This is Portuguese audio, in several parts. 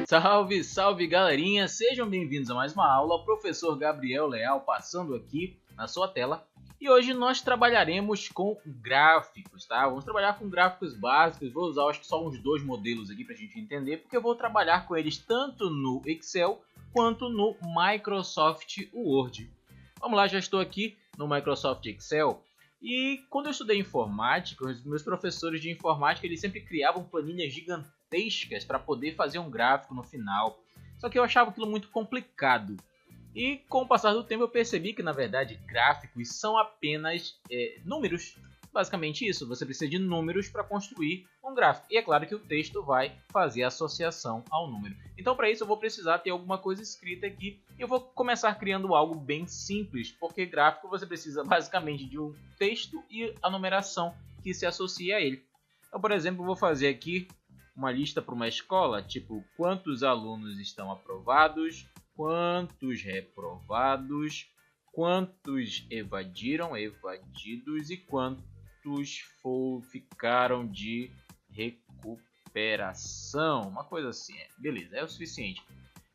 Salve, salve galerinha, sejam bem-vindos a mais uma aula. O professor Gabriel Leal passando aqui na sua tela. E hoje nós trabalharemos com gráficos, tá? Vamos trabalhar com gráficos básicos, vou usar acho que só uns dois modelos aqui para a gente entender, porque eu vou trabalhar com eles tanto no Excel quanto no Microsoft Word. Vamos lá, já estou aqui no Microsoft Excel. E quando eu estudei informática, os meus professores de informática eles sempre criavam planilhas gigantescas para poder fazer um gráfico no final. Só que eu achava aquilo muito complicado. E com o passar do tempo eu percebi que na verdade gráficos são apenas números. Basicamente isso, você precisa de números para construir um gráfico. E é claro que o texto vai fazer associação ao número. Então para isso eu vou precisar ter alguma coisa escrita aqui. E eu vou começar criando algo bem simples, porque gráfico você precisa basicamente de um texto e a numeração que se associa a ele. Então, por exemplo, eu vou fazer aqui uma lista para uma escola, tipo quantos alunos estão aprovados, quantos reprovados, quantos evadidos e quantos ficaram de recuperação, uma coisa assim, beleza, é o suficiente.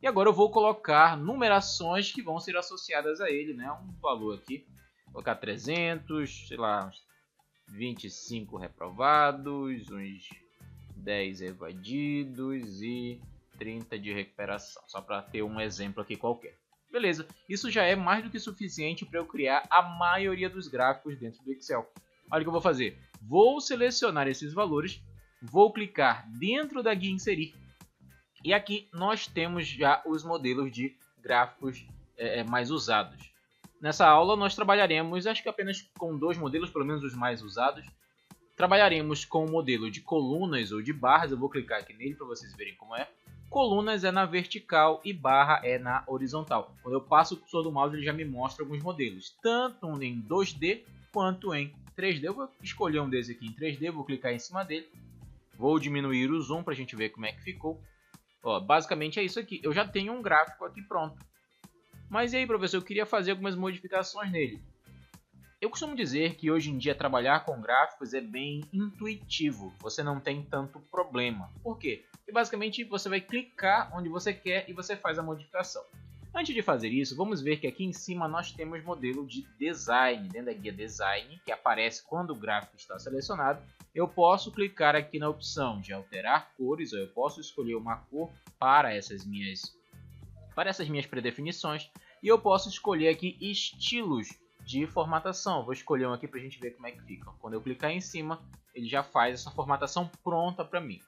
E agora eu vou colocar numerações que vão ser associadas a ele, né? Um valor aqui, vou colocar 300, sei lá, uns 25 reprovados, uns 10 evadidos e 30 de recuperação, só para ter um exemplo aqui qualquer. Beleza, isso já é mais do que suficiente para eu criar a maioria dos gráficos dentro do Excel. Olha o que eu vou fazer. Vou selecionar esses valores, vou clicar dentro da guia inserir. E aqui nós temos já os modelos de gráficos mais usados. Nessa aula nós trabalharemos, acho que apenas com dois modelos, pelo menos os mais usados. Trabalharemos com o modelo de colunas ou de barras. Eu vou clicar aqui nele para vocês verem como é. Colunas é na vertical e barra é na horizontal. Quando eu passo o cursor do mouse ele já me mostra alguns modelos, tanto em 2D quanto em 3D. Eu vou escolher um desses aqui em 3D, vou clicar em cima dele. Vou diminuir o zoom para a gente ver como é que ficou. Ó, basicamente é isso aqui. Eu já tenho um gráfico aqui pronto. Mas e aí, professor, eu queria fazer algumas modificações nele. Eu costumo dizer que hoje em dia trabalhar com gráficos é bem intuitivo. Você não tem tanto problema. Por quê? Porque basicamente você vai clicar onde você quer e você faz a modificação. Antes de fazer isso, vamos ver que aqui em cima nós temos modelo de design. Dentro da guia design, que aparece quando o gráfico está selecionado, eu posso clicar aqui na opção de alterar cores, ou eu posso escolher uma cor para essas minhas predefinições, e eu posso escolher aqui estilos de formatação. Vou escolher um aqui para a gente ver como é que fica. Quando eu clicar em cima, ele já faz essa formatação pronta para mim.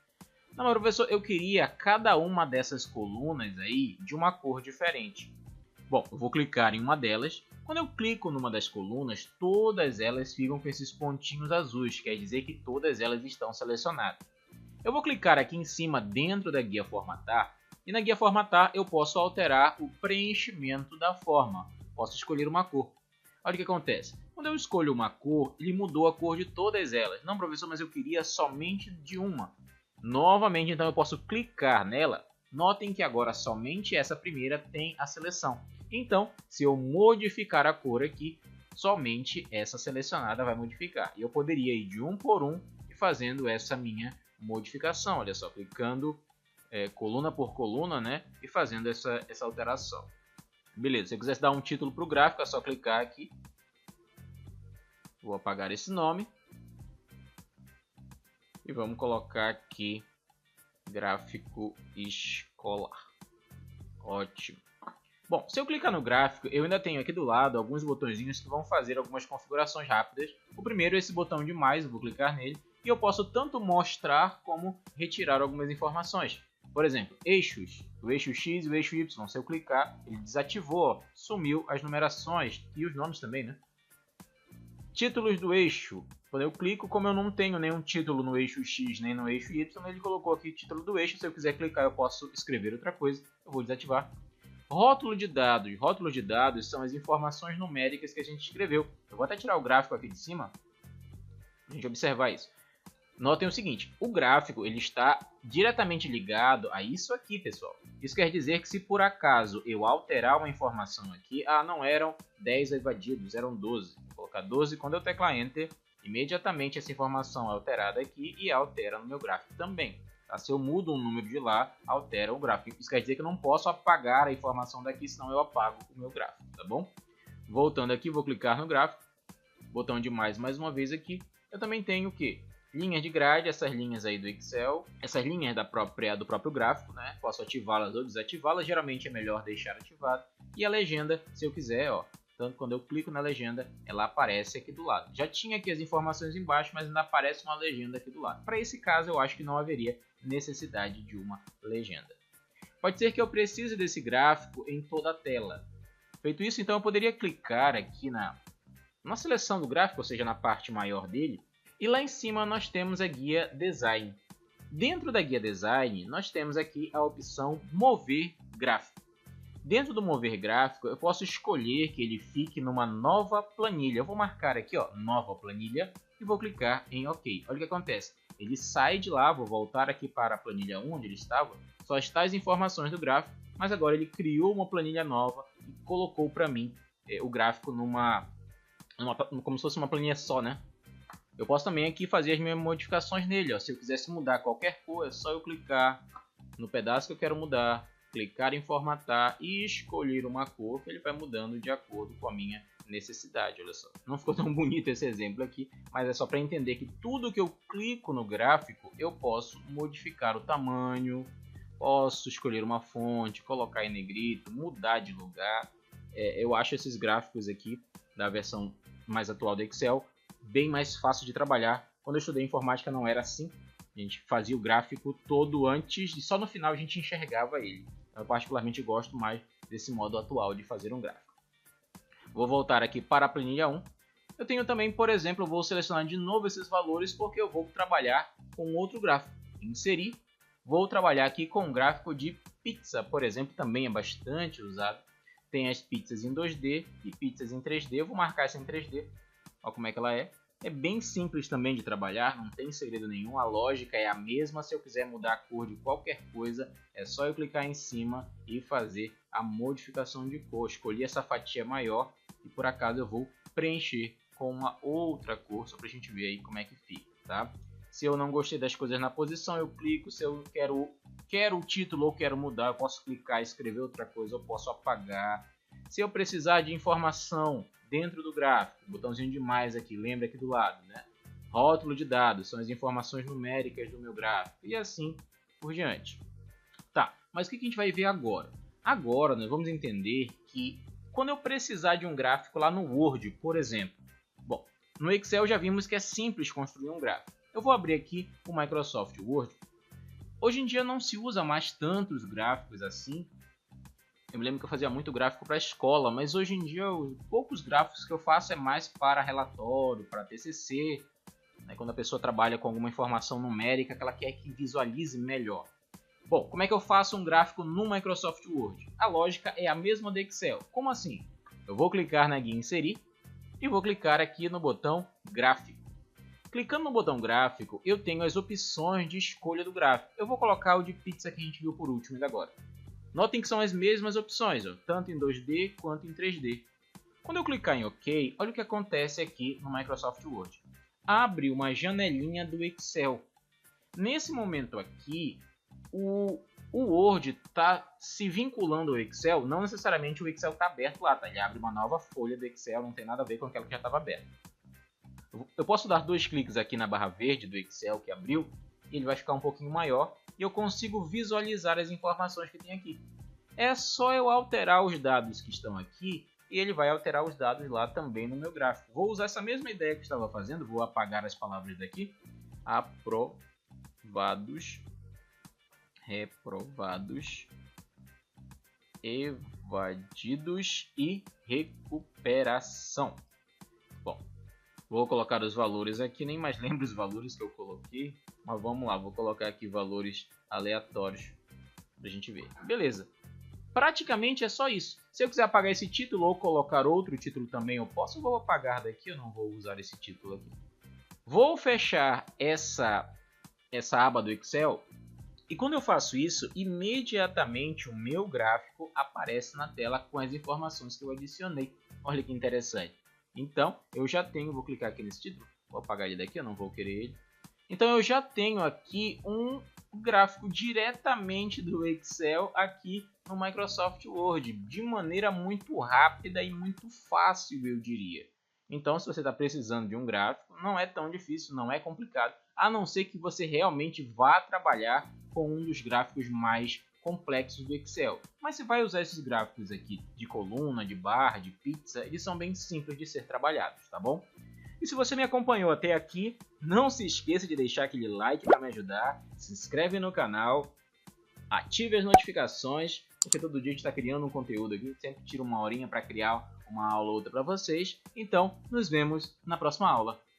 Não, mas professor, eu queria cada uma dessas colunas aí de uma cor diferente. Bom, eu vou clicar em uma delas. Quando eu clico numa das colunas, todas elas ficam com esses pontinhos azuis, quer dizer que todas elas estão selecionadas. Eu vou clicar aqui em cima dentro da guia formatar, e na guia formatar eu posso alterar o preenchimento da forma. Posso escolher uma cor. Olha o que acontece. Quando eu escolho uma cor, ele mudou a cor de todas elas. Não, professor, mas eu queria somente de uma. Novamente, então eu posso clicar nela. Notem que agora somente essa primeira tem a seleção. Então, se eu modificar a cor aqui, somente essa selecionada vai modificar. E eu poderia ir de um por um e fazendo essa minha modificação. Olha só, clicando coluna por coluna, né? E fazendo essa alteração. Beleza, se eu quisesse dar um título para o gráfico, é só clicar aqui. Vou apagar esse nome. E vamos colocar aqui gráfico escolar. Ótimo. Bom, se eu clicar no gráfico, eu ainda tenho aqui do lado alguns botõezinhos que vão fazer algumas configurações rápidas. O primeiro é esse botão de mais, eu vou clicar nele. E eu posso tanto mostrar como retirar algumas informações. Por exemplo, eixos, o eixo X e o eixo Y. Se eu clicar, ele desativou, ó, sumiu as numerações e os nomes também, né? Títulos do eixo. Quando eu clico, como eu não tenho nenhum título no eixo X nem no eixo Y, ele colocou aqui título do eixo. Se eu quiser clicar, eu posso escrever outra coisa. Eu vou desativar. Rótulo de dados. Rótulos de dados são as informações numéricas que a gente escreveu. Eu vou até tirar o gráfico aqui de cima para a gente observar isso. Notem o seguinte, o gráfico ele está diretamente ligado a isso aqui, pessoal. Isso quer dizer que se por acaso eu alterar uma informação aqui, não eram 10 evadidos, eram 12. Vou colocar 12, quando eu teclar Enter, imediatamente essa informação é alterada aqui e altera no meu gráfico também. Tá? Se eu mudo um número de lá, altera o gráfico. Isso quer dizer que eu não posso apagar a informação daqui, senão eu apago o meu gráfico, tá bom? Voltando aqui, vou clicar no gráfico, botão de mais uma vez aqui. Eu também tenho o que? Linhas de grade, essas linhas aí do Excel, essas linhas do próprio gráfico, né? Posso ativá-las ou desativá-las, geralmente é melhor deixar ativado. E a legenda, se eu quiser, ó, tanto quando eu clico na legenda, ela aparece aqui do lado. Já tinha aqui as informações embaixo, mas ainda aparece uma legenda aqui do lado. Para esse caso, eu acho que não haveria necessidade de uma legenda. Pode ser que eu precise desse gráfico em toda a tela. Feito isso, então eu poderia clicar aqui na seleção do gráfico, ou seja, na parte maior dele, e lá em cima nós temos a guia Design. Dentro da guia Design, nós temos aqui a opção Mover Gráfico. Dentro do Mover Gráfico, eu posso escolher que ele fique numa nova planilha. Eu vou marcar aqui, ó, Nova Planilha, e vou clicar em OK. Olha o que acontece. Ele sai de lá, vou voltar aqui para a planilha 1, onde ele estava, só está as informações do gráfico, mas agora ele criou uma planilha nova e colocou para mim o gráfico como se fosse uma planilha só, né? Eu posso também aqui fazer as minhas modificações nele, ó. Se eu quisesse mudar qualquer cor, é só eu clicar no pedaço que eu quero mudar, clicar em formatar e escolher uma cor que ele vai mudando de acordo com a minha necessidade. Olha só, não ficou tão bonito esse exemplo aqui, mas é só para entender que tudo que eu clico no gráfico eu posso modificar o tamanho, posso escolher uma fonte, colocar em negrito, mudar de lugar. Eu acho esses gráficos aqui da versão mais atual do Excel bem mais fácil de trabalhar. Quando eu estudei informática não era assim. A gente fazia o gráfico todo antes e só no final a gente enxergava ele. Eu particularmente gosto mais desse modo atual de fazer um gráfico. Vou voltar aqui para a planilha 1. Eu tenho também, por exemplo, eu vou selecionar de novo esses valores porque eu vou trabalhar com outro gráfico. Inserir. Vou trabalhar aqui com um gráfico de pizza, por exemplo, também é bastante usado. Tem as pizzas em 2D e pizzas em 3D. Eu vou marcar essa em 3D. Olha como é que ela é. É bem simples também de trabalhar, não tem segredo nenhum. A lógica é a mesma. Se eu quiser mudar a cor de qualquer coisa, é só eu clicar em cima e fazer a modificação de cor. Escolhi essa fatia maior e por acaso eu vou preencher com uma outra cor, só para a gente ver aí como é que fica, tá? Se eu não gostei das coisas na posição, eu clico. Se eu quero o título ou quero mudar, eu posso clicar e escrever outra coisa, eu posso apagar. Se eu precisar de informação dentro do gráfico, botãozinho de mais aqui, lembra aqui do lado, né? Rótulo de dados, são as informações numéricas do meu gráfico e assim por diante. Tá, mas o que a gente vai ver agora? Agora nós vamos entender que quando eu precisar de um gráfico lá no Word, por exemplo. Bom, no Excel já vimos que é simples construir um gráfico. Eu vou abrir aqui o Microsoft Word. Hoje em dia não se usa mais tantos gráficos assim. Eu me lembro que eu fazia muito gráfico para a escola, mas hoje em dia os poucos gráficos que eu faço é mais para relatório, para TCC, né, quando a pessoa trabalha com alguma informação numérica que ela quer que visualize melhor. Bom, como é que eu faço um gráfico no Microsoft Word? A lógica é a mesma do Excel. Como assim? Eu vou clicar na guia Inserir e vou clicar aqui no botão Gráfico. Clicando no botão Gráfico, eu tenho as opções de escolha do gráfico. Eu vou colocar o de pizza que a gente viu por último ainda agora. Notem que são as mesmas opções, ó, tanto em 2D quanto em 3D. Quando eu clicar em OK, olha o que acontece aqui no Microsoft Word. Abre uma janelinha do Excel. Nesse momento aqui, o Word está se vinculando ao Excel, não necessariamente o Excel está aberto lá, tá? Ele abre uma nova folha do Excel, não tem nada a ver com aquela que já estava aberta. Eu posso dar 2 cliques aqui na barra verde do Excel que abriu, e ele vai ficar um pouquinho maior, e eu consigo visualizar as informações que tem aqui. É só eu alterar os dados que estão aqui, e ele vai alterar os dados lá também no meu gráfico. Vou usar essa mesma ideia que eu estava fazendo, vou apagar as palavras daqui. Aprovados, reprovados, evadidos e recuperação. Bom, vou colocar os valores aqui, nem mais lembro os valores que eu coloquei, mas vamos lá, vou colocar aqui valores aleatórios para a gente ver. Beleza, praticamente é só isso. Se eu quiser apagar esse título ou colocar outro título também, eu posso. Eu vou apagar daqui, eu não vou usar esse título aqui. Vou fechar essa aba do Excel. E quando eu faço isso, imediatamente o meu gráfico aparece na tela com as informações que eu adicionei. Olha que interessante. Então, eu já tenho, vou clicar aqui nesse título, vou apagar ele daqui, eu não vou querer ele. Então, eu já tenho aqui o gráfico diretamente do Excel aqui no Microsoft Word, de maneira muito rápida e muito fácil, eu diria. Então, se você está precisando de um gráfico, não é tão difícil, não é complicado, a não ser que você realmente vá trabalhar com um dos gráficos mais complexos do Excel. Mas você vai usar esses gráficos aqui de coluna, de barra, de pizza, eles são bem simples de ser trabalhados, tá bom? E se você me acompanhou até aqui, não se esqueça de deixar aquele like para me ajudar, se inscreve no canal, ative as notificações, porque todo dia a gente está criando um conteúdo aqui, sempre tiro uma horinha para criar uma aula ou outra para vocês. Então, nos vemos na próxima aula.